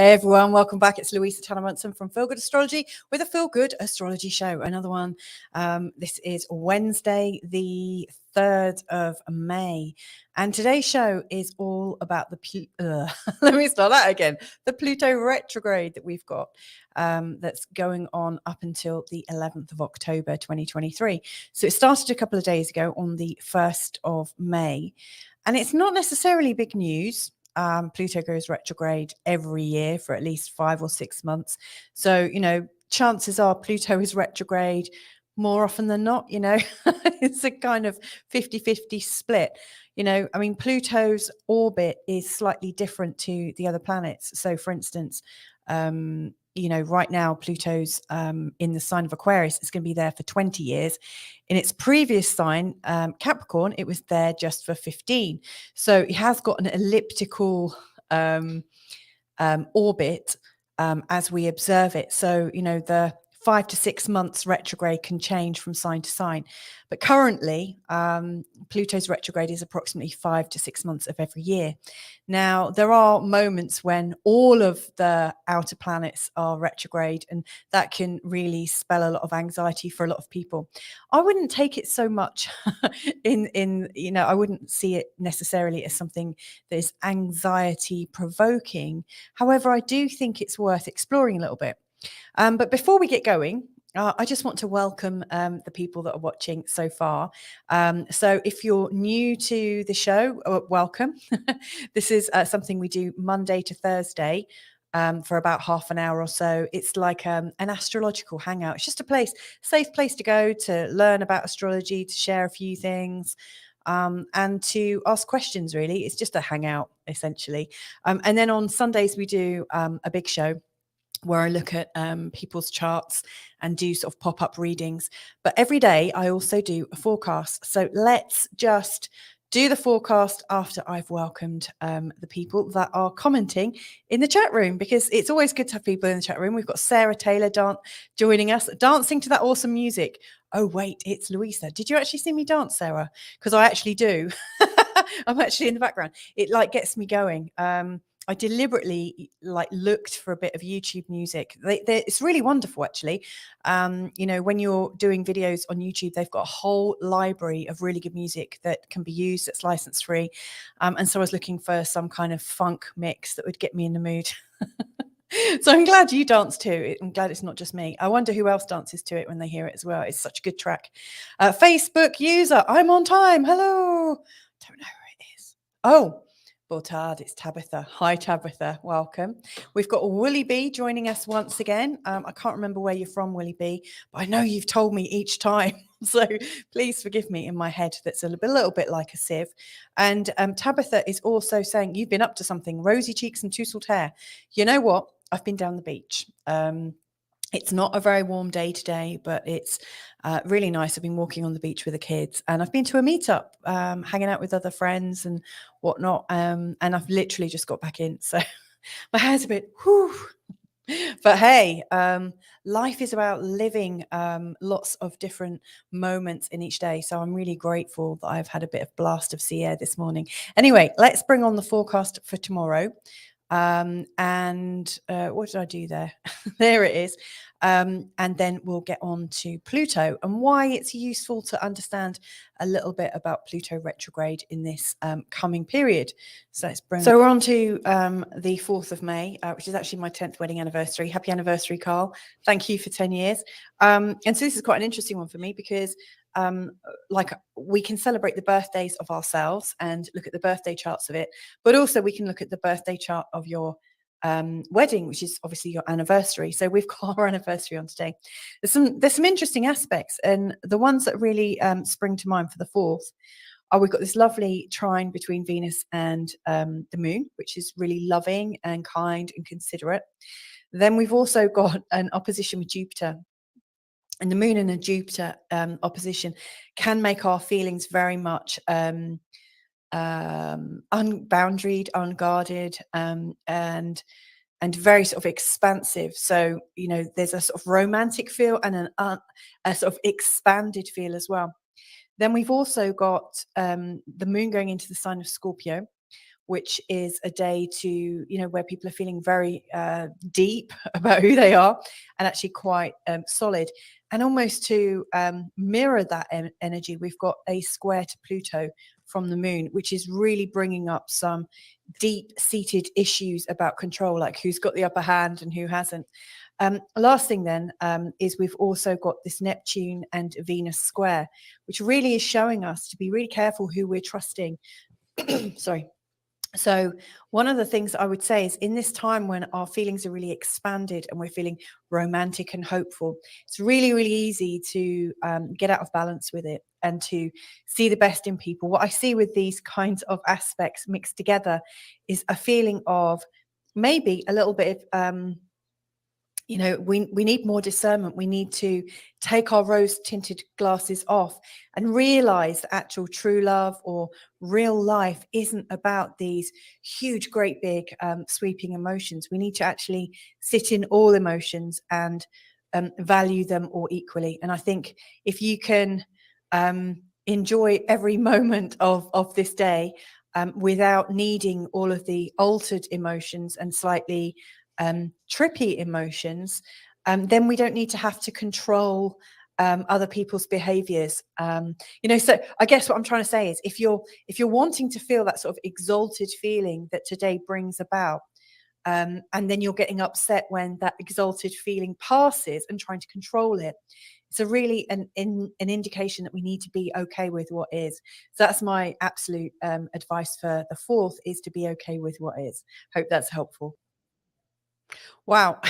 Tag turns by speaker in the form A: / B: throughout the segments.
A: Hey everyone, welcome back. It's Louisa Dance from Feel Good Astrology with a Feel Good Astrology show. Another one. This is Wednesday, the 3rd of May. And today's show is all about the let me start that again. The Pluto Retrograde that we've got that's going on up until the 11th of October 2023. So it started a couple of days ago on the 1st of May. And it's not necessarily big news. Pluto goes retrograde every year for at least 5 or 6 months. So, chances are Pluto is retrograde more often than not, it's a kind of 50-50 split. Pluto's orbit is slightly different to the other planets. So, for instance, right now Pluto's in the sign of Aquarius. It's going to be there for 20 years. In its previous sign, Capricorn, it was there just for 15. So it has got an elliptical orbit as we observe it. So, the 5 to 6 months retrograde can change from sign to sign. But currently, Pluto's retrograde is approximately 5 to 6 months of every year. Now, there are moments when all of the outer planets are retrograde, and that can really spell a lot of anxiety for a lot of people. I wouldn't take it so much I wouldn't see it necessarily as something that is anxiety provoking. However, I do think it's worth exploring a little bit. But before we get going, I just want to welcome the people that are watching so far. So if you're new to the show, welcome. This is something we do Monday to Thursday for about half an hour or so. It's like an astrological hangout. It's just a safe place to go to learn about astrology, to share a few things. And to ask questions, really. It's just a hangout, essentially. And then on Sundays, we do a big show where I look at people's charts and do sort of pop-up readings. But every day I also do a forecast. So let's just do the forecast after I've welcomed the people that are commenting in the chat room, because it's always good to have people in the chat room. We've got Sarah Taylor joining us, dancing to that awesome music. Oh, wait, it's Louisa. Did you actually see me dance, Sarah? Because I actually do. I'm actually in the background. It gets me going. I deliberately looked for a bit of YouTube music. It's really wonderful, actually. When you're doing videos on YouTube, they've got a whole library of really good music that can be used. That's license free. And so I was looking for some kind of funk mix that would get me in the mood. So I'm glad you dance too. I'm glad it's not just me. I wonder who else dances to it when they hear it as well. It's such a good track. Facebook user, I'm on time. Hello. Don't know who it is. Oh. Bortard, it's Tabitha. Hi, Tabitha. Welcome. We've got Willie B joining us once again. I can't remember where you're from, Willie B, but I know you've told me each time. So please forgive me in my head. That's a little bit like a sieve. And Tabitha is also saying, you've been up to something. Rosy cheeks and tousled hair. You know what? I've been down the beach. It's not a very warm day today, but it's really nice. I've been walking on the beach with the kids, and I've been to a meetup, hanging out with other friends and whatnot. And I've literally just got back in. So my hair's a bit, whew. But hey, life is about living lots of different moments in each day. So I'm really grateful that I've had a bit of blast of sea air this morning. Anyway, let's bring on the forecast for tomorrow. What did I do there? There it is. And then we'll get on to Pluto and why it's useful to understand a little bit about Pluto retrograde in this coming period. So we're on to the 4th of May, which is actually my 10th wedding anniversary. Happy anniversary, Carl. Thank you for 10 years. And so this is quite an interesting one for me because we can celebrate the birthdays of ourselves and look at the birthday charts of it, but also we can look at the birthday chart of your wedding, which is obviously your anniversary. So we've got our anniversary on today. There's some interesting aspects, and the ones that really spring to mind for the 4th are we've got this lovely trine between Venus and the moon, which is really loving and kind and considerate. Then we've also got an opposition with Jupiter. And the moon and a Jupiter opposition can make our feelings very much unboundaried, unguarded, and very sort of expansive. So, there's a sort of romantic feel and a sort of expanded feel as well. Then we've also got the moon going into the sign of Scorpio, which is a day to, you know, where people are feeling very deep about who they are and actually quite solid. And almost to mirror that energy, we've got a square to Pluto from the moon, which is really bringing up some deep-seated issues about control, like who's got the upper hand and who hasn't. Last thing then is we've also got this Neptune and Venus square, which really is showing us to be really careful who we're trusting. Sorry. So one of the things I would say is in this time when our feelings are really expanded and we're feeling romantic and hopeful, it's really, really easy to get out of balance with it and to see the best in people. What I see with these kinds of aspects mixed together is a feeling of maybe a little bit of you know, we need more discernment. We need to take our rose tinted glasses off and realize that actual true love or real life isn't about these huge, great, big sweeping emotions. We need to actually sit in all emotions and value them all equally. And I think if you can enjoy every moment of this day without needing all of the altered emotions and slightly trippy emotions, then we don't need to have to control other people's behaviors. You know, so I guess what I'm trying to say is if you're wanting to feel that sort of exalted feeling that today brings about, and then you're getting upset when that exalted feeling passes and trying to control it, it's a really an indication that we need to be okay with what is. So that's my absolute advice for the 4th, is to be okay with what is. Hope that's helpful. Wow.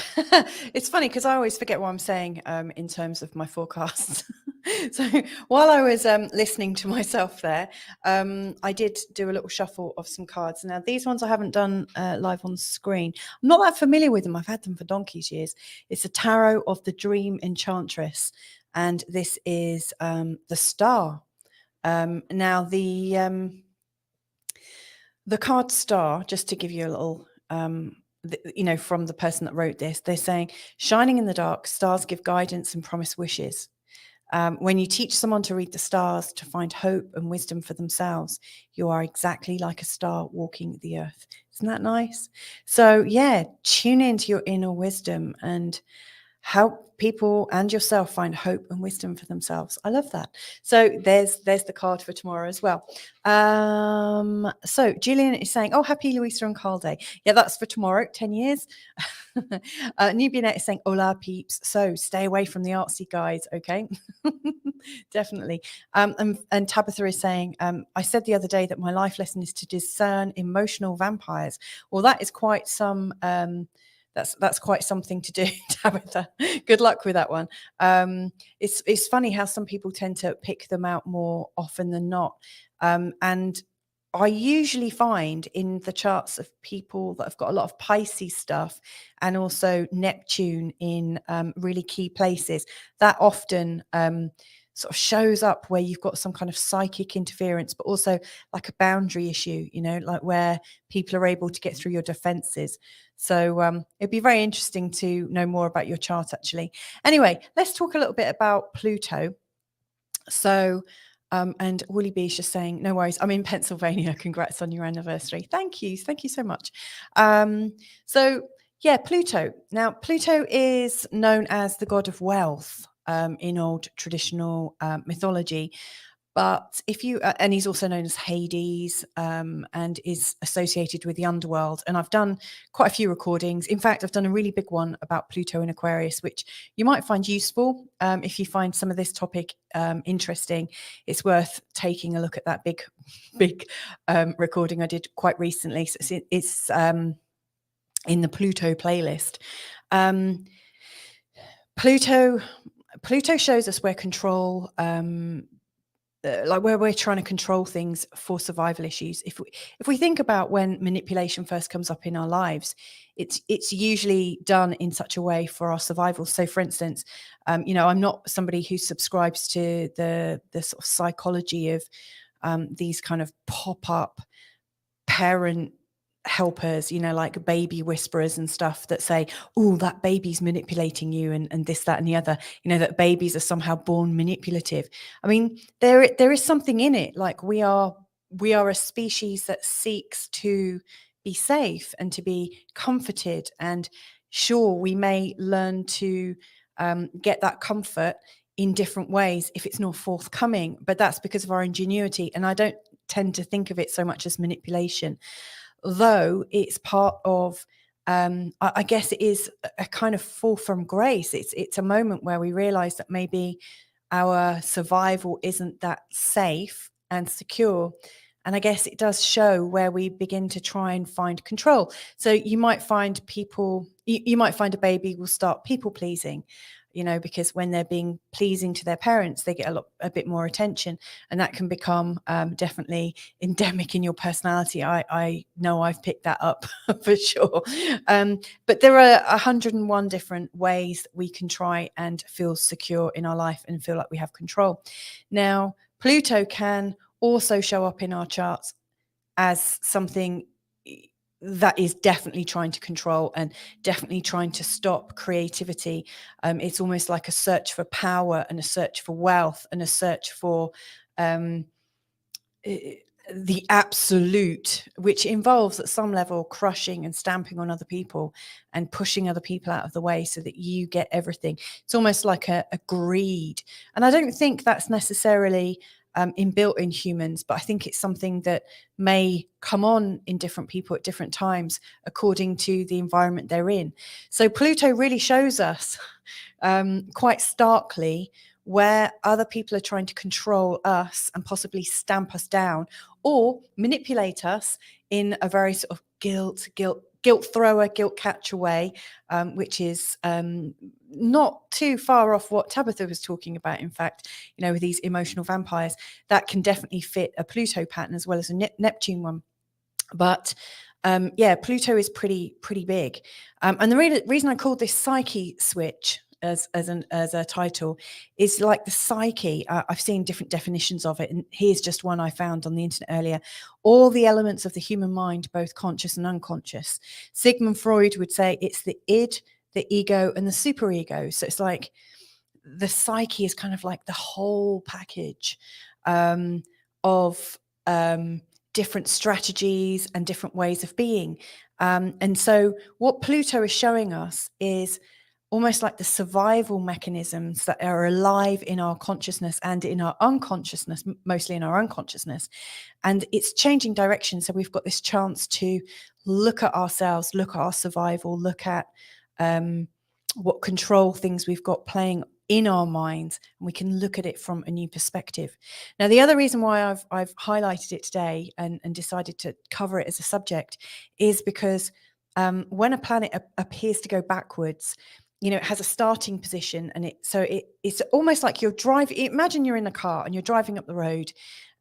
A: It's funny because I always forget what I'm saying in terms of my forecasts. So while I was listening to myself there, I did do a little shuffle of some cards. Now, these ones I haven't done live on screen. I'm not that familiar with them. I've had them for donkey's years. It's a tarot of the Dream Enchantress. And this is the Star. Now, the card Star, just to give you a little... you know, from the person that wrote this, they're saying, shining in the dark, stars give guidance and promise wishes. When you teach someone to read the stars, to find hope and wisdom for themselves, you are exactly like a star walking the earth. Isn't that nice? So yeah, tune into your inner wisdom and help people and yourself find hope and wisdom for themselves. I love that. So there's the card for tomorrow as well. So Julian is saying, oh, happy Louisa and Carl Day. Yeah, that's for tomorrow, 10 years. Nubianet is saying, hola peeps. So stay away from the artsy guys, okay? Definitely. And Tabitha is saying, I said the other day that my life lesson is to discern emotional vampires. Well, that is quite some... That's quite something to do, Tabitha. Good luck with that one. It's funny how some people tend to pick them out more often than not. And I usually find in the charts of people that have got a lot of Pisces stuff and also Neptune in really key places, that often sort of shows up where you've got some kind of psychic interference, but also like a boundary issue, you know, like where people are able to get through your defenses. So it'd be very interesting to know more about your chart, actually. Anyway, let's talk a little bit about Pluto. So, and Willie B is just saying, no worries, I'm in Pennsylvania. Congrats on your anniversary. Thank you. Thank you so much. So, yeah, Pluto. Now, Pluto is known as the god of wealth in old traditional mythology. But if you, and he's also known as Hades, and is associated with the underworld. And I've done quite a few recordings. In fact, I've done a really big one about Pluto in Aquarius, which you might find useful. If you find some of this topic interesting, it's worth taking a look at that big recording I did quite recently. So it's in the Pluto playlist. Pluto shows us where control, like where we're trying to control things for survival issues. If we think about when manipulation first comes up in our lives, it's usually done in such a way for our survival. So for instance, you know, I'm not somebody who subscribes to the sort of psychology of these kind of pop-up parent helpers, you know, like baby whisperers and stuff that say, oh, that baby's manipulating you and this, that, and the other, you know, that babies are somehow born manipulative. I mean, there is something in it. Like we are we are a species that seeks to be safe and to be comforted. And sure, we may learn to get that comfort in different ways if it's not forthcoming, but that's because of our ingenuity. And I don't tend to think of it so much as manipulation, though it's part of I guess it is a kind of fall from grace. It's a moment where we realize that maybe our survival isn't that safe and secure. And I guess it does show where we begin to try and find control. So you might find people, you might find a baby will start people pleasing, because when they're being pleasing to their parents, they get a bit more attention, and that can become definitely endemic in your personality. I know I've picked that up for sure. But there are 101 different ways that we can try and feel secure in our life and feel like we have control. Now, Pluto can also show up in our charts as something that is definitely trying to control and definitely trying to stop creativity. It's almost like a search for power and a search for wealth and a search for the absolute, which involves at some level crushing and stamping on other people and pushing other people out of the way so that you get everything. It's almost like a greed. And I don't think that's necessarily inbuilt in humans, but I think it's something that may come on in different people at different times according to the environment they're in. So Pluto really shows us quite starkly where other people are trying to control us and possibly stamp us down or manipulate us in a very sort of guilt thrower, guilt catcher way, which is not too far off what Tabitha was talking about. In fact, with these emotional vampires, that can definitely fit a Pluto pattern as well as a Neptune one. But Pluto is pretty big. And the reason I called this Psyche Switch as a title is like the psyche. I've seen different definitions of it, and here's just one I found on the internet earlier. All the elements of the human mind, both conscious and unconscious. Sigmund Freud would say it's the id, the ego, and the superego. So it's like the psyche is kind of like the whole package of different strategies and different ways of being. And so what Pluto is showing us is almost like the survival mechanisms that are alive in our consciousness and in our unconsciousness, mostly in our unconsciousness. And it's changing direction. So we've got this chance to look at ourselves, look at our survival, look at what control things we've got playing in our minds, and we can look at it from a new perspective. Now, the other reason why I've highlighted it today and decided to cover it as a subject is because when a planet appears to go backwards, it has a starting position, and it's almost like you're driving. Imagine you're in a car and you're driving up the road,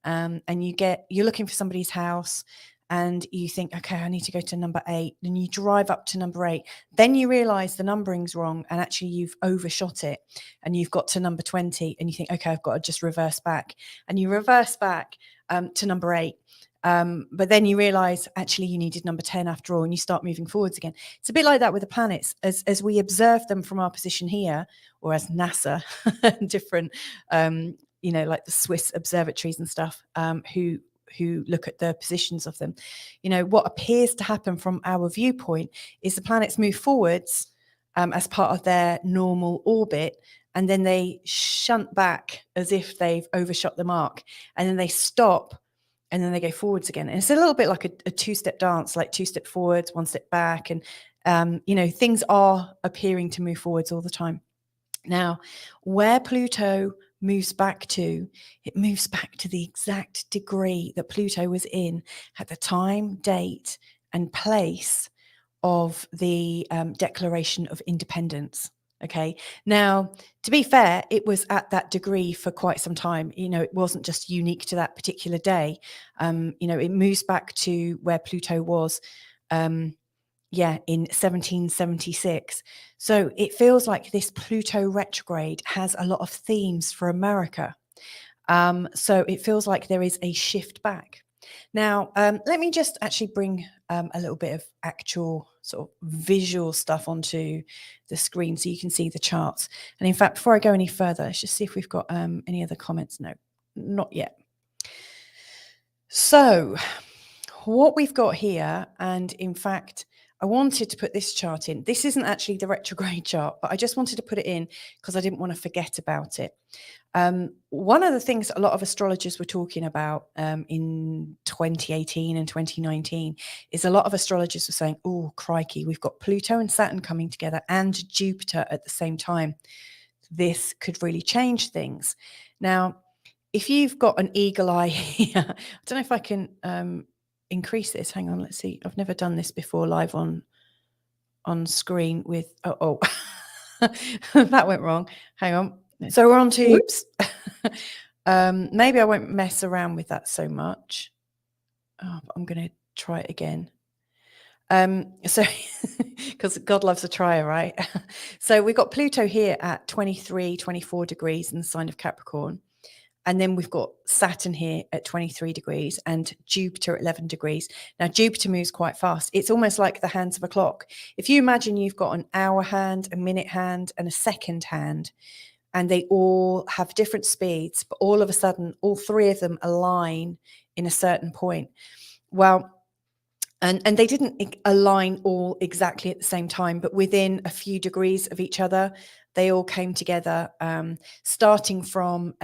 A: and you're looking for somebody's house, and you think, okay, I need to go to number 8. Then you drive up to number 8. Then you realize the numbering's wrong, and actually you've overshot it, and you've got to number 20, and you think, okay, I've got to just reverse back, and you reverse back to number 8. But then you realize actually you needed number 10 after all, and you start moving forwards again. It's a bit like that with the planets. As we observe them from our position here, or as NASA, different, like the Swiss observatories and stuff, who look at the positions of them. What appears to happen from our viewpoint is the planets move forwards as part of their normal orbit, and then they shunt back as if they've overshot the mark, and then they stop, and then they go forwards again. And it's a little bit like a two-step dance, like 2 step forwards, 1 step back. And, things are appearing to move forwards all the time. Now, where Pluto moves back to, it moves back to the exact degree that Pluto was in at the time, date, and place of the Declaration of Independence. Okay. Now, to be fair, it was at that degree for quite some time. It wasn't just unique to that particular day. It moves back to where Pluto was, in 1776. So it feels like this Pluto retrograde has a lot of themes for America. So it feels like there is a shift back. Now, let me just actually bring a little bit of actual sort of visual stuff onto the screen so you can see the charts. And in fact, before I go any further, let's just see if we've got any other comments. No, not yet. So what we've got here, and in fact, I wanted to put this chart in. This isn't actually the retrograde chart, but I just wanted to put it in because I didn't want to forget about it. One of the things a lot of astrologers were talking about in 2018 and 2019 is a lot of astrologers were saying, oh, crikey, we've got Pluto and Saturn coming together and Jupiter at the same time. This could really change things. Now, if you've got an eagle eye here, I don't know if I can increase this. Hang on, let's see. I've never done this before live on screen with, that went wrong. Hang on. So we're on to, oops. Maybe I won't mess around with that so much. Oh, but I'm going to try it again. So because God loves a trier, right? So we've got Pluto here at 23, 24 degrees in the sign of Capricorn. And then we've got Saturn here at 23 degrees and Jupiter at 11 degrees. Now, Jupiter moves quite fast. It's almost like the hands of a clock. If you imagine you've got an hour hand, a minute hand, and a second hand, and they all have different speeds, but all of a sudden, all three of them align in a certain point. Well, and they didn't align all exactly at the same time, but within a few degrees of each other, they all came together, starting from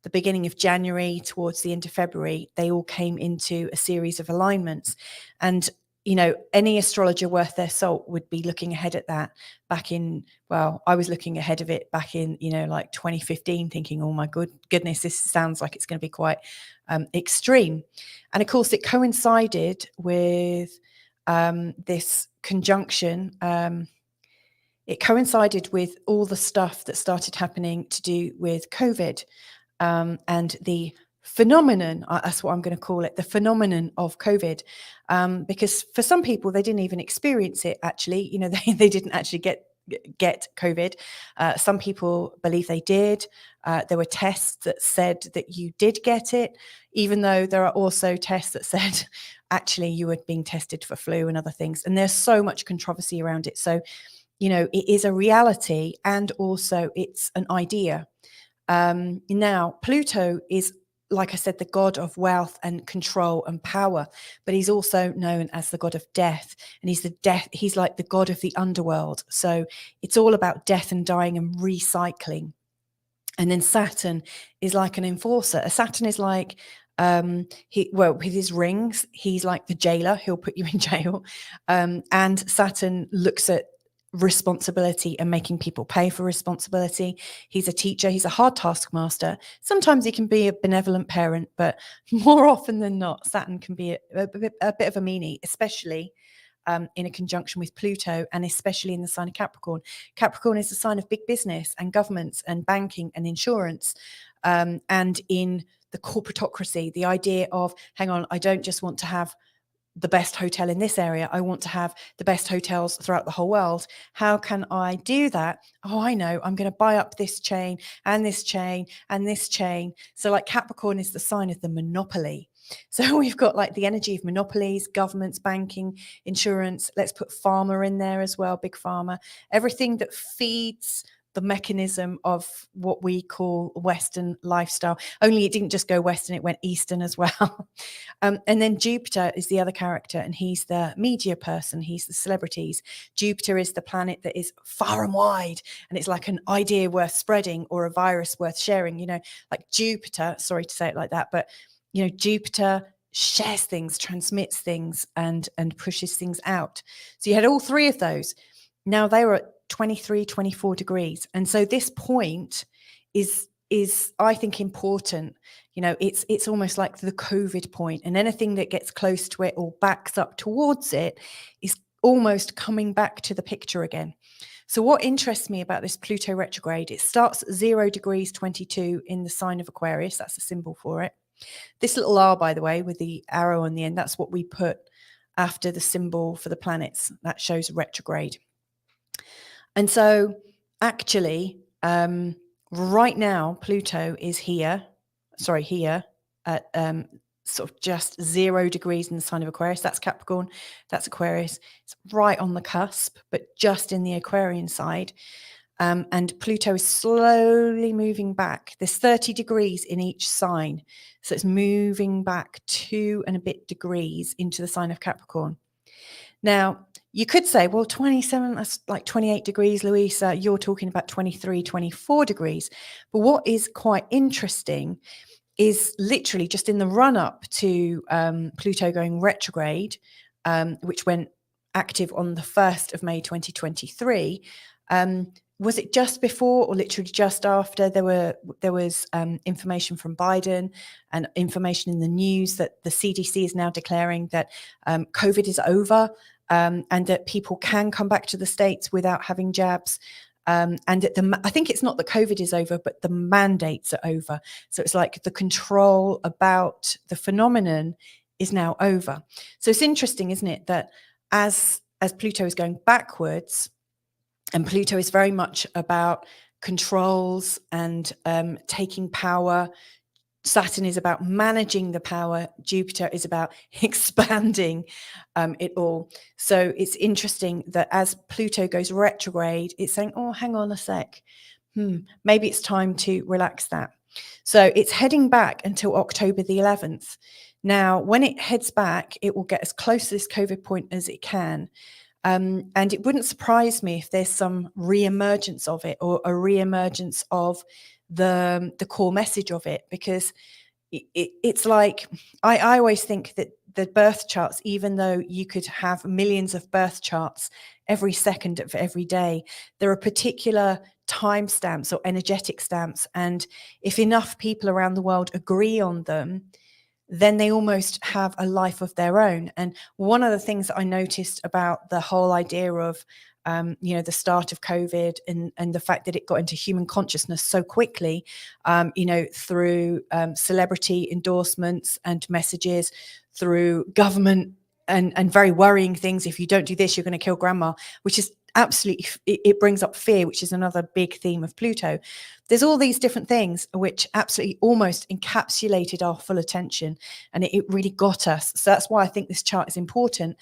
A: the beginning of January towards the end of February. They all came into a series of alignments. And, you know, any astrologer worth their salt would be looking ahead at that back in, well, I was looking ahead of it back in, you know, like 2015, thinking, oh my goodness, this sounds like it's going to be quite extreme. And of course, it coincided with this conjunction. It coincided with all the stuff that started happening to do with COVID and the phenomenon, that's what I'm going to call it, the phenomenon of COVID. Because for some people, they didn't even experience it, actually. You know, they didn't actually get COVID. Some people believe they did. There were tests that said that you did get it, even though there are also tests that said actually you were being tested for flu and other things. And there's so much controversy around it. So, you know, it is a reality and also it's an idea. Now, Pluto is, like I said, the god of wealth and control and power, but he's also known as the god of death, and he's like the god of the underworld. So it's all about death and dying and recycling. And then Saturn is like an enforcer. Saturn is like, with his rings, he's like the jailer. He'll put you in jail. And Saturn looks at responsibility and making people pay for responsibility. He's a teacher. He's a hard taskmaster. Sometimes he can be a benevolent parent, but more often than not, Saturn can be a bit of a meanie, especially in a conjunction with Pluto, and especially in the sign of Capricorn. Capricorn is the sign of big business and governments and banking and insurance, and in the corporatocracy, the idea of, hang on, I don't just want to have the best hotel in this area. I want to have the best hotels throughout the whole world. How can I do that? Oh, I know. I'm going to buy up this chain and this chain and this chain. So like Capricorn is the sign of the monopoly. So we've got like the energy of monopolies, governments, banking, insurance. Let's put pharma in there as well, big pharma, everything that feeds the mechanism of what we call Western lifestyle. Only it didn't just go Western, it went Eastern as well. And then Jupiter is the other character, and he's the media person. He's the celebrities. Jupiter is the planet that is far and wide, and it's like an idea worth spreading or a virus worth sharing. You know, like Jupiter, sorry to say it like that, but, you know, Jupiter shares things, transmits things, and pushes things out. So you had all three of those. Now they were at 23, 24 degrees. And so this point is I think important. You know, it's almost like the COVID point, and anything that gets close to it or backs up towards it is almost coming back to the picture again. So what interests me about this Pluto retrograde, it starts at 0 degrees 22 in the sign of Aquarius. That's a symbol for it. This little R, by the way, with the arrow on the end, that's what we put after the symbol for the planets. That shows retrograde. And so actually, right now, Pluto is here at sort of just 0 degrees in the sign of Aquarius. That's Capricorn, that's Aquarius. It's right on the cusp, but just in the Aquarian side. And Pluto is slowly moving back. There's 30 degrees in each sign. So it's moving back 2 and a bit degrees into the sign of Capricorn. Now, you could say, well, 27, that's like 28 degrees, Louisa. You're talking about 23, 24 degrees. But what is quite interesting is literally just in the run up to Pluto going retrograde, which went active on the 1st of May 2023. Was it just before or literally just after there was information from Biden and information in the news that the CDC is now declaring that COVID is over, and that people can come back to the States without having jabs. And I think it's not that COVID is over, but the mandates are over. So it's like the control about the phenomenon is now over. So it's interesting, isn't it, that as Pluto is going backwards, and Pluto is very much about controls and taking power. Saturn is about managing the power. Jupiter is about expanding it all. So it's interesting that as Pluto goes retrograde, it's saying, oh, hang on a sec. Maybe it's time to relax that. So it's heading back until October the 11th. Now, when it heads back, it will get as close to this COVID point as it can. And it wouldn't surprise me if there's some re-emergence of it, or a re-emergence of the core message of it, because it's like, I always think that the birth charts, even though you could have millions of birth charts every second of every day, there are particular timestamps or energetic stamps. And if enough people around the world agree on them, then they almost have a life of their own. And one of the things that I noticed about the whole idea of, the start of COVID and the fact that it got into human consciousness so quickly, through celebrity endorsements and messages, through government and very worrying things. If you don't do this, you're going to kill grandma, which is absolutely, it brings up fear, which is another big theme of Pluto. There's all these different things which absolutely almost encapsulated our full attention, and it really got us. So that's why I think this chart is important.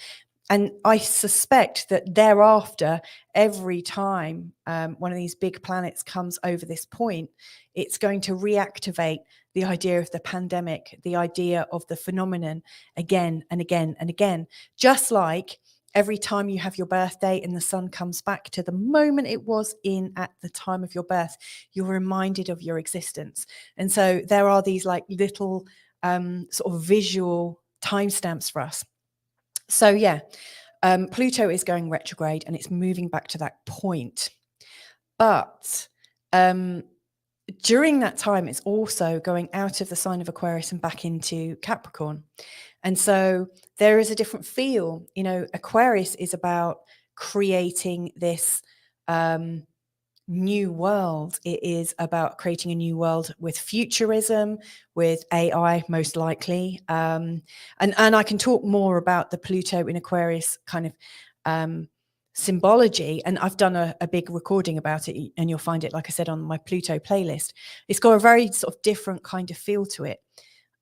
A: And I suspect that thereafter, every time one of these big planets comes over this point, it's going to reactivate the idea of the pandemic, the idea of the phenomenon again and again and again. Just like every time you have your birthday and the sun comes back to the moment it was in at the time of your birth, you're reminded of your existence. And so there are these like little sort of visual timestamps for us. So yeah, Pluto is going retrograde and it's moving back to that point. But during that time, it's also going out of the sign of Aquarius and back into Capricorn. And so there is a different feel. Aquarius is about creating this new world. It is about creating a new world with futurism, with AI, most likely. And I can talk more about the Pluto in Aquarius kind of symbology. And I've done a big recording about it, and you'll find it, like I said, on my Pluto playlist. It's got a very sort of different kind of feel to it.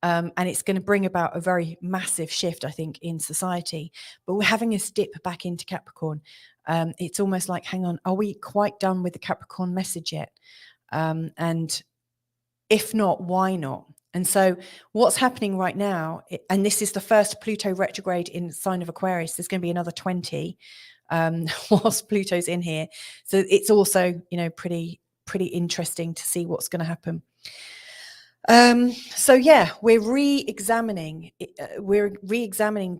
A: And it's going to bring about a very massive shift, I think, in society. But we're having a dip back into Capricorn. It's almost like, hang on, are we quite done with the Capricorn message yet? And if not, why not? And so what's happening right now, and this is the first Pluto retrograde in the sign of Aquarius, there's going to be another 20 whilst Pluto's in here. So it's also, pretty interesting to see what's going to happen. So yeah, we're re-examining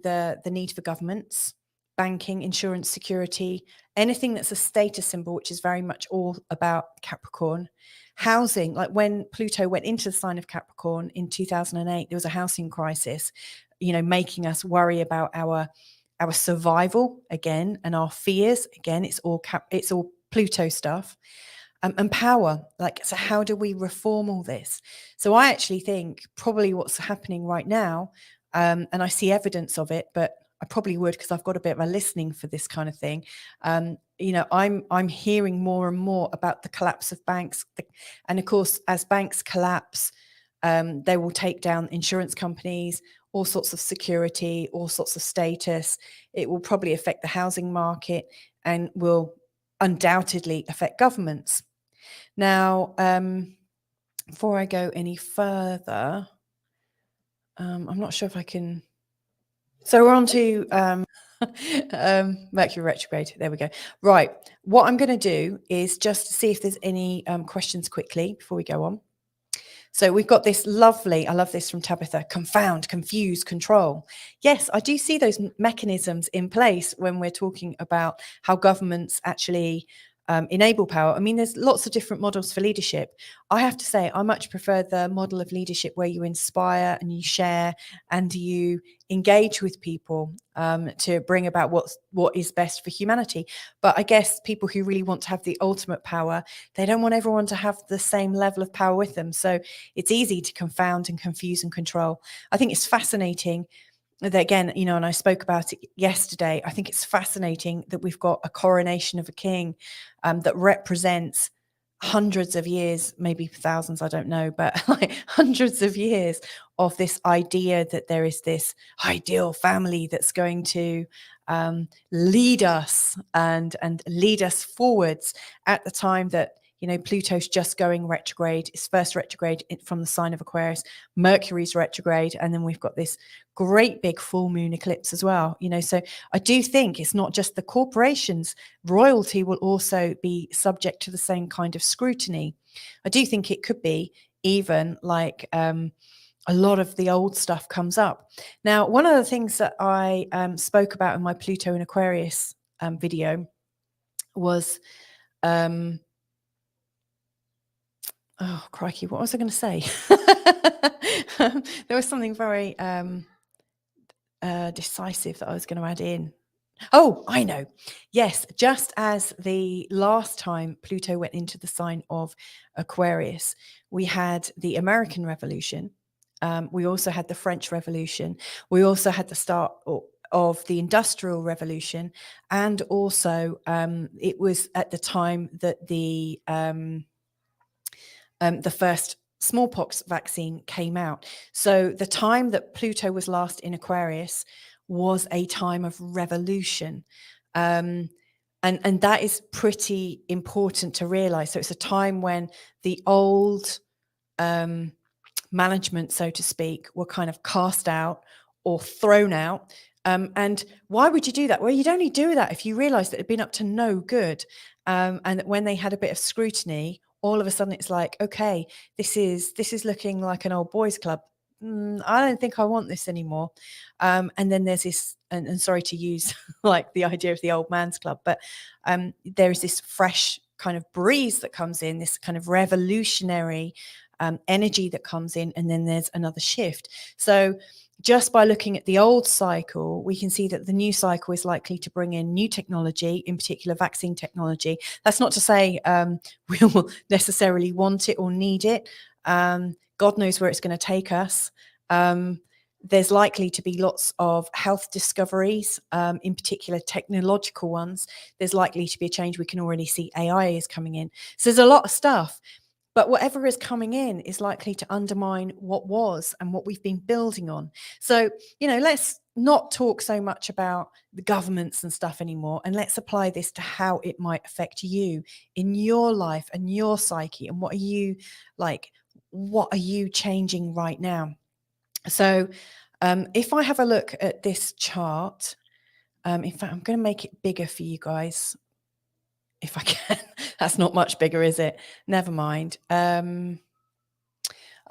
A: the need for governments, banking, insurance, security, anything that's a status symbol, which is very much all about Capricorn. Housing, like when Pluto went into the sign of Capricorn in 2008, there was a housing crisis, making us worry about our survival again and our fears again. It's all Pluto stuff. And power, so how do we reform all this? So I actually think probably what's happening right now, and I see evidence of it, but I probably would, because I've got a bit of a listening for this kind of thing. I'm hearing more and more about the collapse of banks, and of course, as banks collapse, they will take down insurance companies, all sorts of security, all sorts of status. It will probably affect the housing market, and will undoubtedly affect governments. Now, before I go any further, I'm not sure if I can. So we're on to Mercury retrograde. There we go. Right. What I'm going to do is just see if there's any questions quickly before we go on. So we've got this lovely, I love this from Tabitha, confound, confuse, control. Yes, I do see those mechanisms in place when we're talking about how governments actually enable power. I mean, there's lots of different models for leadership. I have to say, I much prefer the model of leadership where you inspire and you share and you engage with people to bring about what is best for humanity. But I guess people who really want to have the ultimate power, they don't want everyone to have the same level of power with them. So it's easy to confound and confuse and control. I think it's fascinating that, again, you know, and I spoke about it yesterday, I think it's fascinating that we've got a coronation of a king that represents hundreds of years, maybe thousands, I don't know, but like hundreds of years of this idea that there is this ideal family that's going to lead us and lead us forwards at the time that, you know, Pluto's just going retrograde. It's first retrograde from the sign of Aquarius. Mercury's retrograde, and then we've got this great big full moon eclipse as well. You know, so I do think it's not just the corporations. Royalty will also be subject to the same kind of scrutiny. I do think it could be even like a lot of the old stuff comes up. Now, one of the things that I spoke about in my Pluto and Aquarius video was oh, crikey, what was I going to say? There was something very decisive that I was going to add in. Oh, I know. Yes, just as the last time Pluto went into the sign of Aquarius, we had the American Revolution. We also had the French Revolution. We also had the start of the Industrial Revolution. And also it was at the time that the first smallpox vaccine came out. So the time that Pluto was last in Aquarius was a time of revolution. And that is pretty important to realize. So it's a time when the old management, so to speak, were kind of cast out or thrown out. And why would you do that? Well, you'd only do that if you realized that it had been up to no good. And that when they had a bit of scrutiny, all of a sudden it's like, okay, this is looking like an old boys club. I don't think I want this anymore. And then there's this, and sorry to use like the idea of the old man's club, but there is this fresh kind of breeze that comes in, this kind of revolutionary energy that comes in, and then there's another shift. So just by looking at the old cycle, we can see that the new cycle is likely to bring in new technology, in particular vaccine technology. That's not to say we will necessarily want it or need it. God knows where it's going to take us. There's likely to be lots of health discoveries, in particular technological ones. There's likely to be a change. We can already see AI is coming in. So there's a lot of stuff. But whatever is coming in is likely to undermine what was and what we've been building on. So, you know, let's not talk so much about the governments and stuff anymore. And let's apply this to how it might affect you in your life and your psyche. And what are you like? What are you changing right now? So if I have a look at this chart, in fact, I'm going to make it bigger for you guys. If I can. That's not much bigger, is it? Never mind. I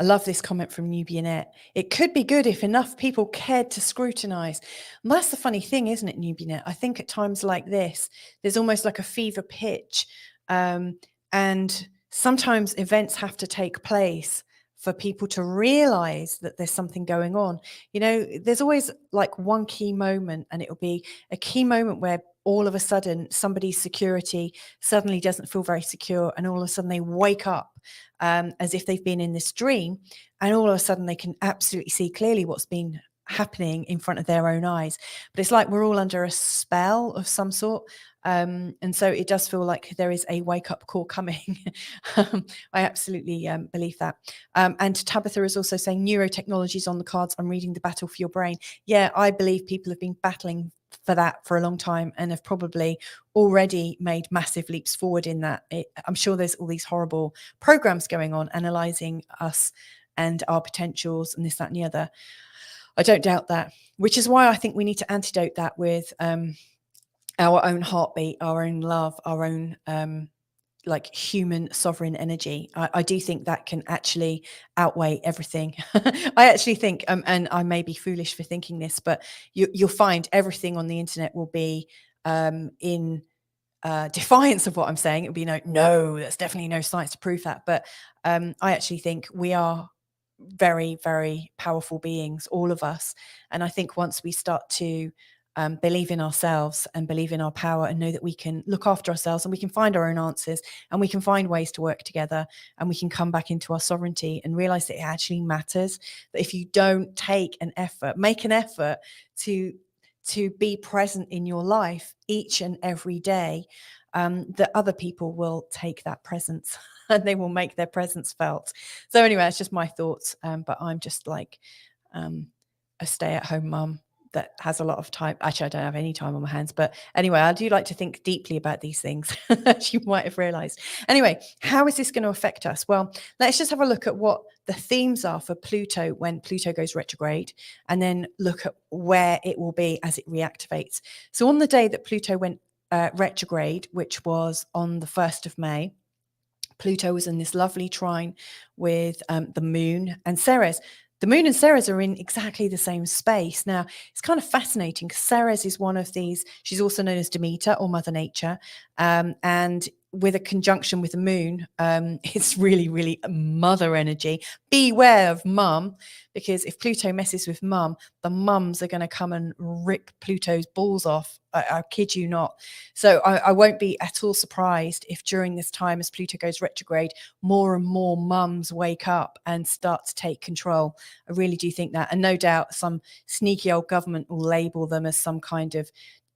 A: love this comment from Nubianet. It could be good if enough people cared to scrutinize. And that's the funny thing, isn't it, Nubianet? I think at times like this, there's almost like a fever pitch. And sometimes events have to take place for people to realize that there's something going on. You know, there's always like one key moment, and it'll be a key moment where all of a sudden somebody's security suddenly doesn't feel very secure, and all of a sudden they wake up as if they've been in this dream, and all of a sudden they can absolutely see clearly what's been happening in front of their own eyes. But it's like we're all under a spell of some sort. And so it does feel like there is a wake-up call coming. I absolutely believe that. And Tabitha is also saying neurotechnology is on the cards. I'm reading The Battle for Your Brain. Yeah, I believe people have been battling for that for a long time and have probably already made massive leaps forward in that. I'm sure there's all these horrible programs going on analyzing us and our potentials and this, that, and the other. I don't doubt that, which is why I think we need to antidote that with our own heartbeat, our own love, our own like human sovereign energy. I do think that can actually outweigh everything. I actually think, and I may be foolish for thinking this, but you'll find everything on the internet will be in defiance of what I'm saying. It would be no, there's definitely no science to prove that. But I actually think we are very, very powerful beings, all of us. And I think once we start to believe in ourselves and believe in our power and know that we can look after ourselves and we can find our own answers and we can find ways to work together and we can come back into our sovereignty and realize that it actually matters, that if you don't take an effort, make an effort to be present in your life each and every day, that other people will take that presence and they will make their presence felt. So anyway, it's just my thoughts. But I'm just like a stay-at-home mum that has a lot of time. Actually, I don't have any time on my hands. But anyway, I do like to think deeply about these things, as you might have realized. Anyway, how is this going to affect us? Well, let's just have a look at what the themes are for Pluto when Pluto goes retrograde, and then look at where it will be as it reactivates. So on the day that Pluto went retrograde, which was on the 1st of May, Pluto was in this lovely trine with the moon and Ceres. The moon and Ceres are in exactly the same space. Now, it's kind of fascinating because Ceres is one of these, she's also known as Demeter or Mother Nature. And with a conjunction with the moon, it's really, really mother energy. Beware of mum, because if Pluto messes with mum, the mums are going to come and rip Pluto's balls off. I kid you not. So I won't be at all surprised if during this time, as Pluto goes retrograde, more and more mums wake up and start to take control. I really do think that. And no doubt some sneaky old government will label them as some kind of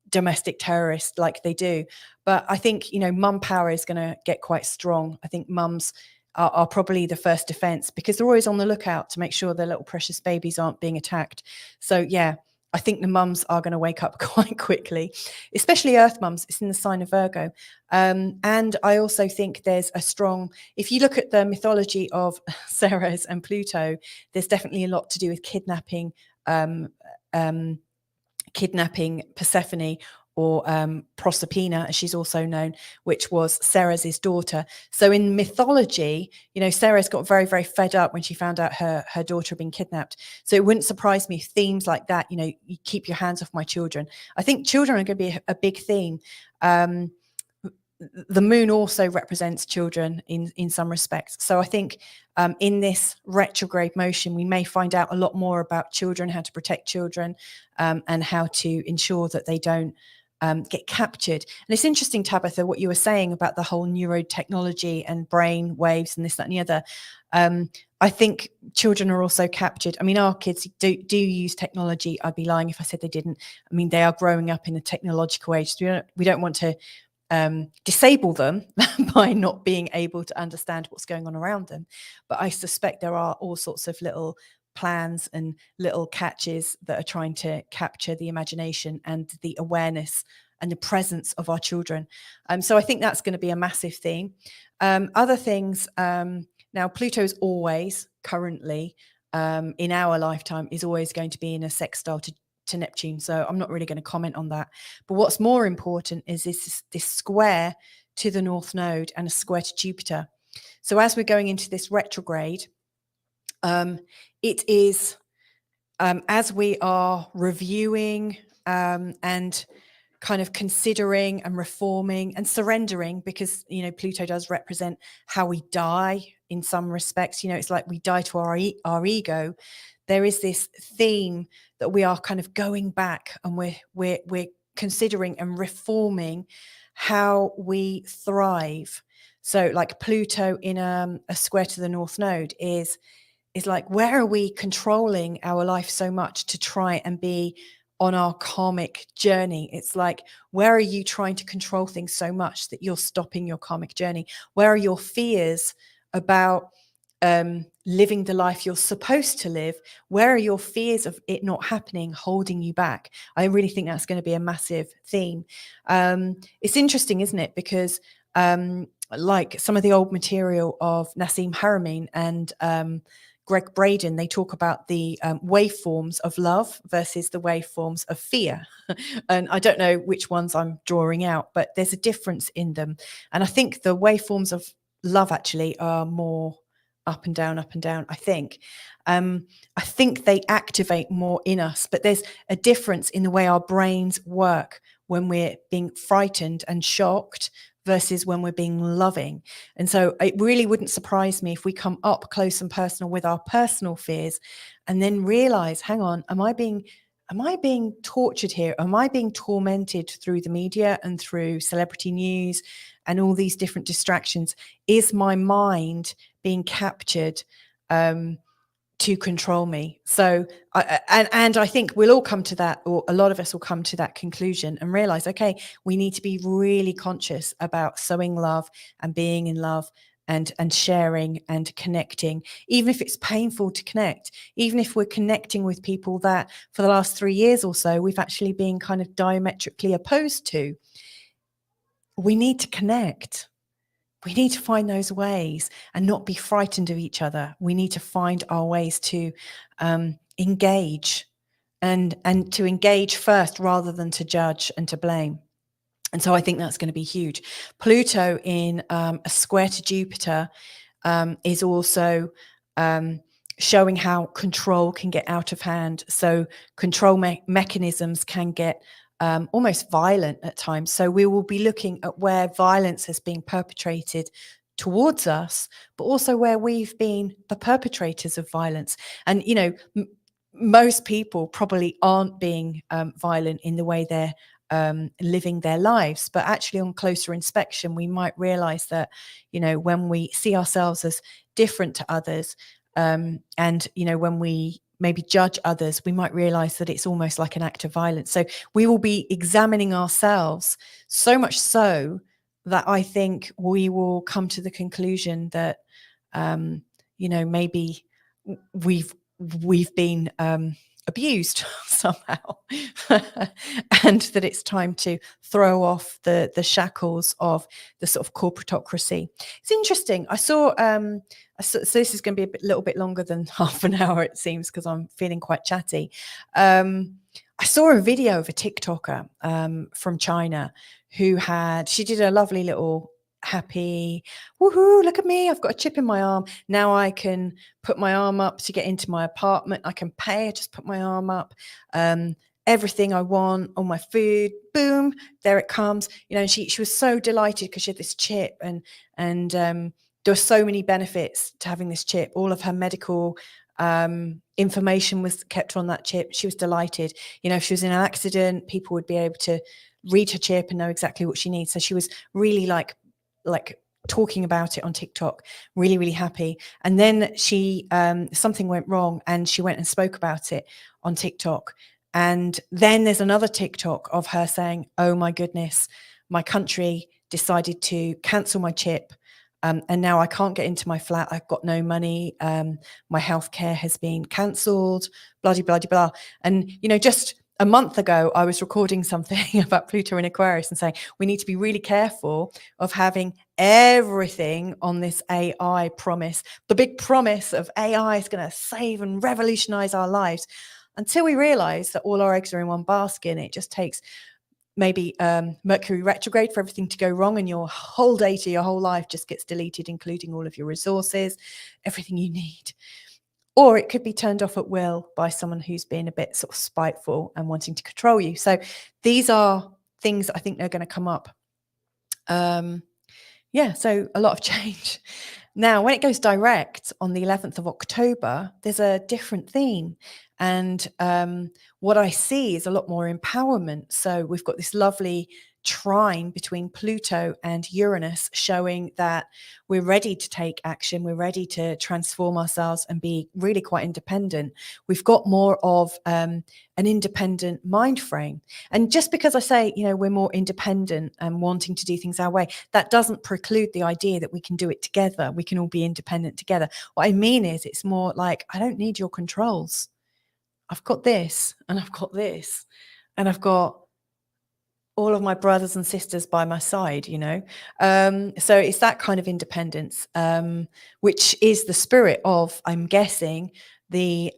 A: domestic terrorist like they do. But I think, mum power is going to get quite strong. I think mums are probably the first defense because they're always on the lookout to make sure their little precious babies aren't being attacked. So yeah, I think the mums are going to wake up quite quickly, especially Earth mums. It's in the sign of Virgo. And I also think there's a strong, if you look at the mythology of Ceres and Pluto, there's definitely a lot to do with kidnapping Persephone, or Proserpina, as she's also known, which was Ceres's daughter. So in mythology, Ceres got very, very fed up when she found out her daughter had been kidnapped. So it wouldn't surprise me if themes like that, you keep your hands off my children. I think children are going to be a big theme. The moon also represents children in some respects. So I think in this retrograde motion, we may find out a lot more about children, how to protect children, and how to ensure that they don't get captured. And it's interesting, Tabitha, what you were saying about the whole neurotechnology and brain waves and this, that, and the other. I think children are also captured. I mean, our kids do use technology. I'd be lying if I said they didn't. I mean, they are growing up in a technological age. So we don't want to disable them by not being able to understand what's going on around them. But I suspect there are all sorts of little plans and little catches that are trying to capture the imagination and the awareness and the presence of our children. So I think that's going to be a massive theme. Other things, now Pluto's always currently in our lifetime is always going to be in a sextile to Neptune. So I'm not really going to comment on that. But what's more important is this square to the North Node and a square to Jupiter. So as we're going into this retrograde, it is as we are reviewing and kind of considering and reforming and surrendering, because Pluto does represent how we die in some respects. It's like we die to our ego. There is this theme that we are kind of going back and we're considering and reforming how we thrive. So like Pluto in a square to the North Node is like, where are we controlling our life so much to try and be on our karmic journey? It's like, where are you trying to control things so much that you're stopping your karmic journey? Where are your fears about living the life you're supposed to live? Where are your fears of it not happening holding you back? I really think that's going to be a massive theme. It's interesting, isn't it? Because like some of the old material of Nassim Haramein and Greg Braden, they talk about the waveforms of love versus the waveforms of fear. And I don't know which ones I'm drawing out, but there's a difference in them. And I think the waveforms of love actually are more up and down, I think. I think they activate more in us, but there's a difference in the way our brains work when we're being frightened and shocked versus when we're being loving. And so it really wouldn't surprise me if we come up close and personal with our personal fears and then realize, hang on, am I being tortured here? Am I being tormented through the media and through celebrity news and all these different distractions? Is my mind being captured to control me? So, and I think we'll all come to that, or a lot of us will come to that conclusion and realize, okay, we need to be really conscious about sowing love and being in love and sharing and connecting, even if it's painful to connect, even if we're connecting with people that for the last 3 years or so, we've actually been kind of diametrically opposed to. We need to connect. We need to find those ways and not be frightened of each other. We need to find our ways to engage and to engage first rather than to judge and to blame. And so I think that's going to be huge. Pluto in a square to Jupiter is also showing how control can get out of hand. So control mechanisms can get almost violent at times. So we will be looking at where violence has been perpetrated towards us, but also where we've been the perpetrators of violence. And, you know, most people probably aren't being violent in the way they're living their lives, but actually on closer inspection, we might realize that, you know, when we see ourselves as different to others, and, you know, when we maybe judge others, we might realize that it's almost like an act of violence. So we will be examining ourselves, so much so that I think we will come to the conclusion that, you know, maybe we've been abused somehow, and that it's time to throw off the shackles of the sort of corporatocracy. It's interesting. I saw so this is going to be a little bit longer than half an hour, it seems, because I'm feeling quite chatty. I saw a video of a TikToker from China she did a lovely little happy, woohoo, look at me, I've got a chip in my arm. Now I can put my arm up to get into my apartment. I can pay, I just put my arm up. Everything I want, all my food, boom, there it comes. You know, she was so delighted because she had this chip and there were so many benefits to having this chip. All of her medical information was kept on that chip. She was delighted. You know, if she was in an accident, people would be able to read her chip and know exactly what she needs. So she was really like talking about it on TikTok, really, really happy. And then she something went wrong and she went and spoke about it on TikTok. And then there's another TikTok of her saying, oh my goodness, my country decided to cancel my chip. And now I can't get into my flat. I've got no money. My healthcare has been cancelled, blah, blah, blah, blah. And, you know, just a month ago, I was recording something about Pluto in Aquarius and saying we need to be really careful of having everything on this AI promise. The big promise of AI is going to save and revolutionize our lives, until we realize that all our eggs are in one basket. And it just takes maybe Mercury Retrograde for everything to go wrong and your whole data, your whole life just gets deleted, including all of your resources, everything you need. Or it could be turned off at will by someone who's been a bit sort of spiteful and wanting to control you. So these are things I think they're going to come up. Yeah, so a lot of change. Now, when it goes direct on the 11th of October, there's a different theme. And what I see is a lot more empowerment. So we've got this lovely trine between Pluto and Uranus, showing that we're ready to take action. We're ready to transform ourselves and be really quite independent. We've got more of an independent mind frame. And just because I say, we're more independent and wanting to do things our way, that doesn't preclude the idea that we can do it together. We can all be independent together. What I mean is, it's more like, I don't need your controls. I've got this, and I've got this, and I've got all of my brothers and sisters by my side, so it's that kind of independence, which is the spirit of, I'm guessing, the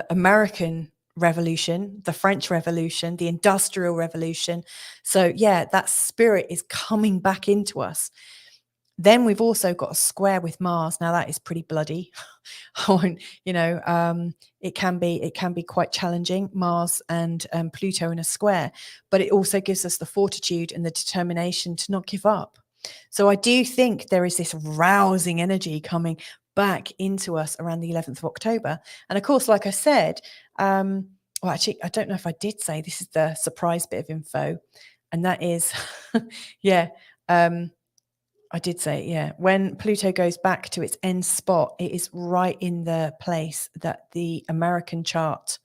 A: American Revolution, the French Revolution, the Industrial Revolution. So yeah, that spirit is coming back into us. Then we've also got a square with Mars. Now that is pretty bloody. It can be quite challenging, Mars and Pluto in a square, but it also gives us the fortitude and the determination to not give up. So I do think there is this rousing energy coming back into us around the 11th of October. And of course, like I said, actually, I don't know if I did say, this is the surprise bit of info, and that is, I did say, yeah, when Pluto goes back to its end spot, it is right in the place that the American chart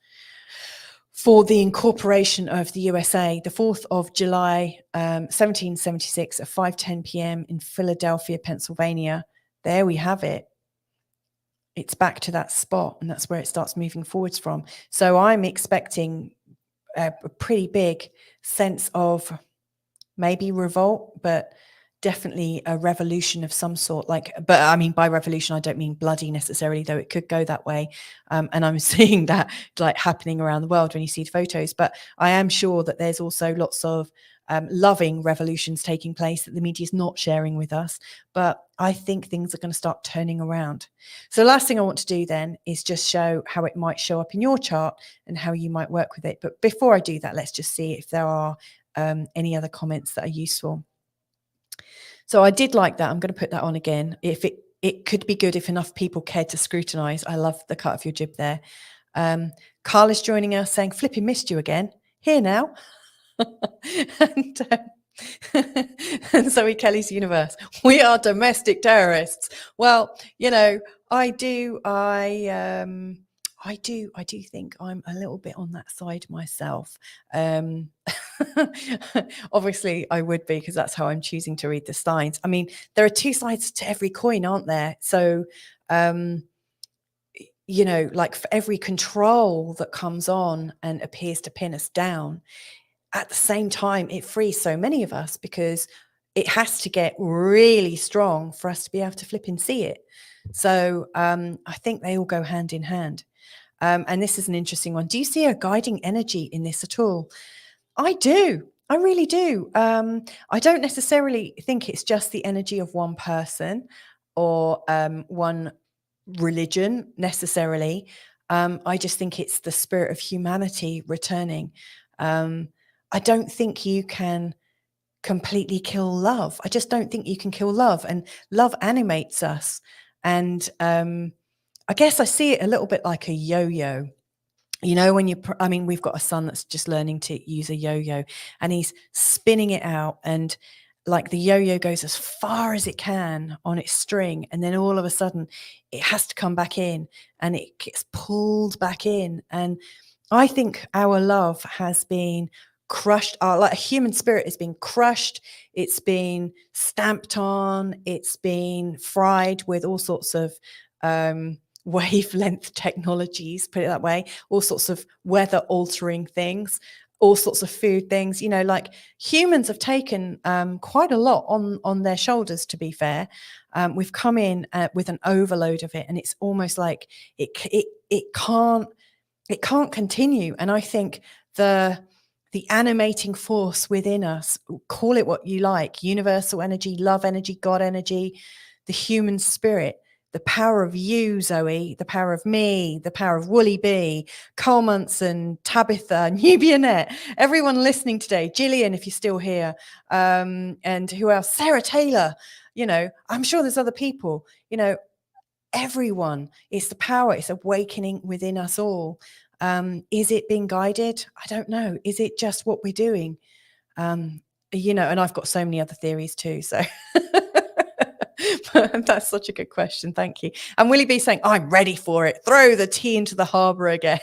A: for the incorporation of the USA, the 4th of July, 1776 at 5:10 p.m. in Philadelphia, Pennsylvania. There we have it. It's back to that spot, and that's where it starts moving forwards from. So I'm expecting a pretty big sense of maybe revolt, but definitely a revolution of some sort. But I mean, by revolution, I don't mean bloody necessarily, though it could go that way. And I'm seeing that happening around the world when you see the photos. But I am sure that there's also lots of loving revolutions taking place that the media is not sharing with us. But I think things are going to start turning around. So the last thing I want to do then is just show how it might show up in your chart and how you might work with it. But before I do that, let's just see if there are any other comments that are useful. So I did like that. I'm going to put that on again. If it could be good if enough people cared to scrutinize. I love the cut of your jib there. Carl is joining us saying, flipping missed you again. Here now. And Zoe Kelly's universe. We are domestic terrorists. Well, I do think I'm a little bit on that side myself. Obviously I would be, because that's how I'm choosing to read the signs. I mean, there are two sides to every coin, aren't there? So for every control that comes on and appears to pin us down, at the same time it frees so many of us, because it has to get really strong for us to be able to flip and see it. So I think they all go hand in hand. And this is an interesting one. Do you see a guiding energy in this at all? I do. I really do. I don't necessarily think it's just the energy of one person or one religion necessarily. I just think it's the spirit of humanity returning. I don't think you can completely kill love. I just don't think you can kill love, and love animates us. And I guess I see it a little bit like a yo-yo. When we've got a son that's just learning to use a yo-yo, and he's spinning it out, and the yo-yo goes as far as it can on its string, and then all of a sudden it has to come back in, and it gets pulled back in. And I think our love has been crushed. A human spirit has been crushed. It's been stamped on. It's been fried with all sorts of wavelength technologies, put it that way, all sorts of weather altering things, all sorts of food things. Humans have taken quite a lot on their shoulders, to be fair. We've come in with an overload of it, and it's almost like it can't continue. And I think the animating force within us, call it what you like, universal energy, love energy, God energy, the human spirit, the power of you, Zoe, the power of me, the power of Willie B, Carl Munson, Tabitha, Nubianette, everyone listening today, Gillian, if you're still here, and who else? Sarah Taylor, I'm sure there's other people, everyone. It's the power, it's awakening within us all. Is it being guided? I don't know. Is it just what we're doing? You know, and I've got so many other theories too. So that's such a good question. Thank you. And Willie B saying, I'm ready for it. Throw the tea into the harbor again.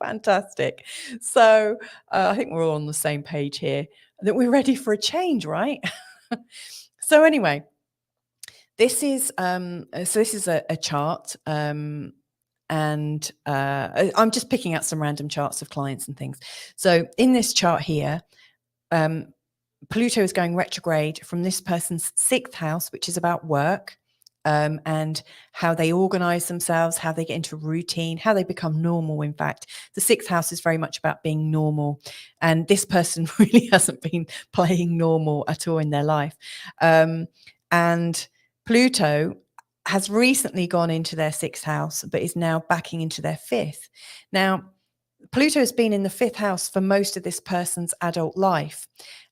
A: Fantastic. So I think we're all on the same page here, that we're ready for a change, right? So anyway, this is a chart. And I'm just picking out some random charts of clients and things. So in this chart here, Pluto is going retrograde from this person's 6th house, which is about work, and how they organize themselves, how they get into routine, how they become normal. In fact, the 6th house is very much about being normal. And this person really hasn't been playing normal at all in their life. And Pluto has recently gone into their 6th house, but is now backing into their 5th. Now, Pluto has been in the 5th house for most of this person's adult life.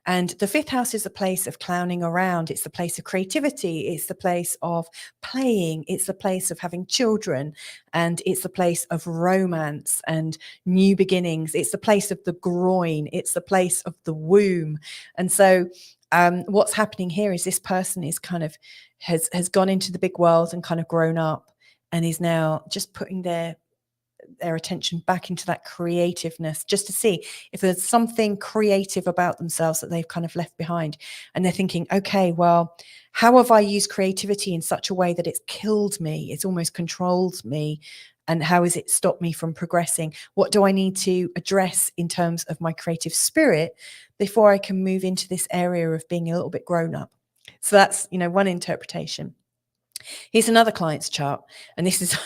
A: And the 5th house is a place of clowning around. It's the place of creativity. It's the place of playing. It's the place of having children. And it's the place of romance and new beginnings. It's the place of the groin. It's the place of the womb. And so what's happening here is this person is kind of has gone into the big world and kind of grown up, and is now just putting their attention back into that creativeness, just to see if there's something creative about themselves that they've kind of left behind. And they're thinking, okay, well, how have I used creativity in such a way that it's killed me? It's almost controlled me. And how has it stopped me from progressing? What do I need to address in terms of my creative spirit before I can move into this area of being a little bit grown up? So that's, you know, one interpretation. Here's another client's chart, and this is,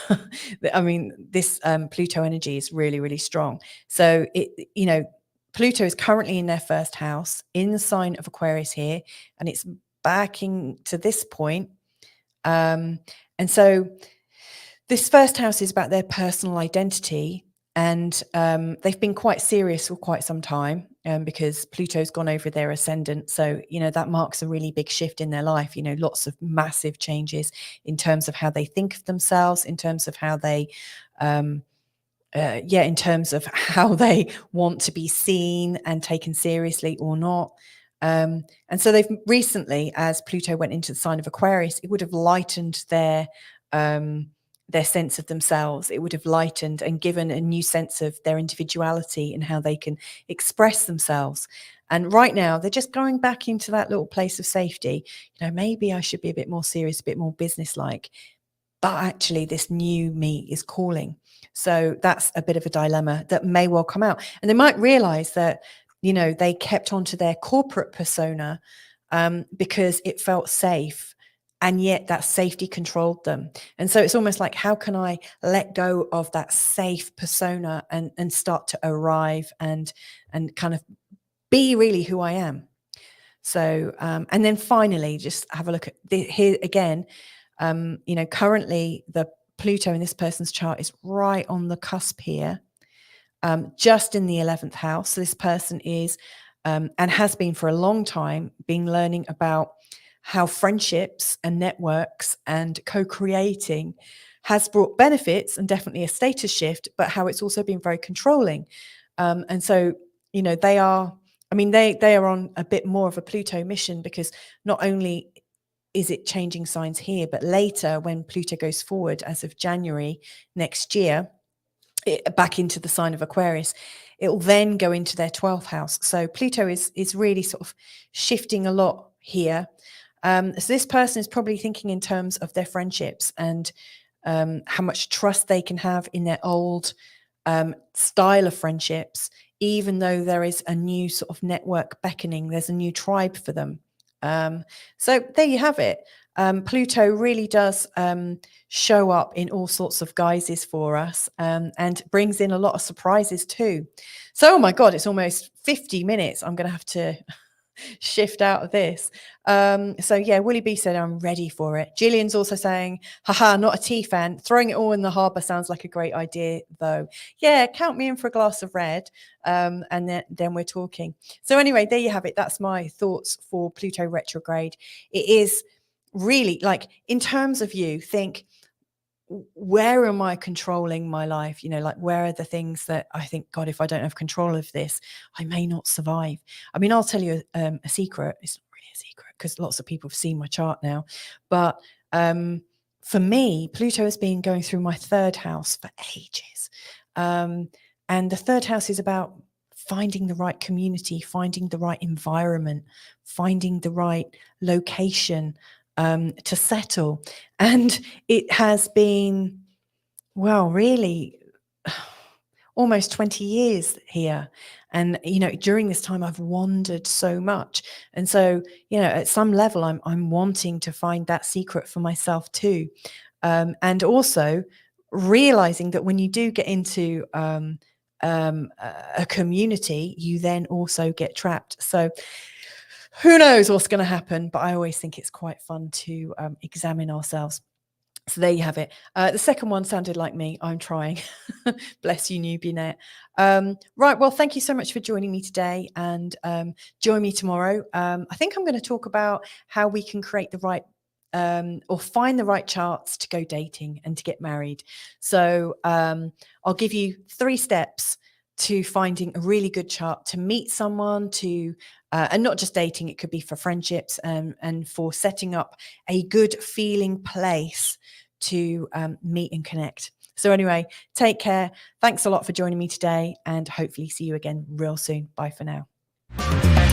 A: I mean, this Pluto energy is really, really strong. So it, you know, Pluto is currently in their 1st house in the sign of Aquarius here, and it's backing to this point. And so this 1st house is about their personal identity, and they've been quite serious for quite some time, because Pluto's gone over their ascendant. So, you know, that marks a really big shift in their life, you know, lots of massive changes in terms of how they think of themselves, in terms of how they, in terms of how they want to be seen and taken seriously or not. And so they've recently, as Pluto went into the sign of Aquarius, it would have lightened their sense of themselves. It would have lightened and given a new sense of their individuality and how they can express themselves. And right now, they're just going back into that little place of safety. You know, maybe I should be a bit more serious, a bit more businesslike. But actually, this new me is calling. So that's a bit of a dilemma that may well come out. And they might realize that, you know, they kept on to their corporate persona because it felt safe. And yet that safety controlled them. And so it's almost like, how can I let go of that safe persona and start to arrive and kind of be really who I am? So, and then finally, just have a look at here again. You know, currently the Pluto in this person's chart is right on the cusp here, just in the 11th house. So this person is, and has been for a long time, been learning about how friendships and networks and co-creating has brought benefits and definitely a status shift, but how it's also been very controlling. And so, you know, they are on a bit more of a Pluto mission, because not only is it changing signs here, but later when Pluto goes forward as of January next year, back into the sign of Aquarius, it will then go into their 12th house. So Pluto is really sort of shifting a lot here. So this person is probably thinking in terms of their friendships and how much trust they can have in their old style of friendships, even though there is a new sort of network beckoning, there's a new tribe for them. So there you have it. Pluto really does show up in all sorts of guises for us, and brings in a lot of surprises too. So, oh my God, it's almost 50 minutes. I'm going to have to shift out of this. So yeah, Willie B said, I'm ready for it. Gillian's also saying, haha, not a tea fan. Throwing it all in the harbour sounds like a great idea though. Yeah, count me in for a glass of red. And then we're talking. So anyway, there you have it. That's my thoughts for Pluto retrograde. It is really, like, in terms of you, think, where am I controlling my life? You know, like, where are the things that I think, God, if I don't have control of this, I may not survive. I mean, I'll tell you a secret. It's not really a secret because lots of people have seen my chart now. But for me, Pluto has been going through my third house for ages. And the third house is about finding the right community, finding the right environment, finding the right location to settle. And it has been, well, really almost 20 years here. And, you know, during this time I've wandered so much. And so, you know, at some level I'm wanting to find that secret for myself too. And also realizing that when you do get into a community, you then also get trapped. So who knows what's going to happen, but I always think it's quite fun to examine ourselves. So there you have it. The second one sounded like me. I'm trying. Bless you, newbie net. Right. Well, thank you so much for joining me today, and join me tomorrow. I think I'm going to talk about how we can create the right or find the right charts to go dating and to get married. So I'll give you 3 steps to finding a really good chart to meet someone, to and not just dating, it could be for friendships and for setting up a good feeling place to meet and connect. So anyway, take care. Thanks a lot for joining me today, and hopefully see you again real soon. Bye for now.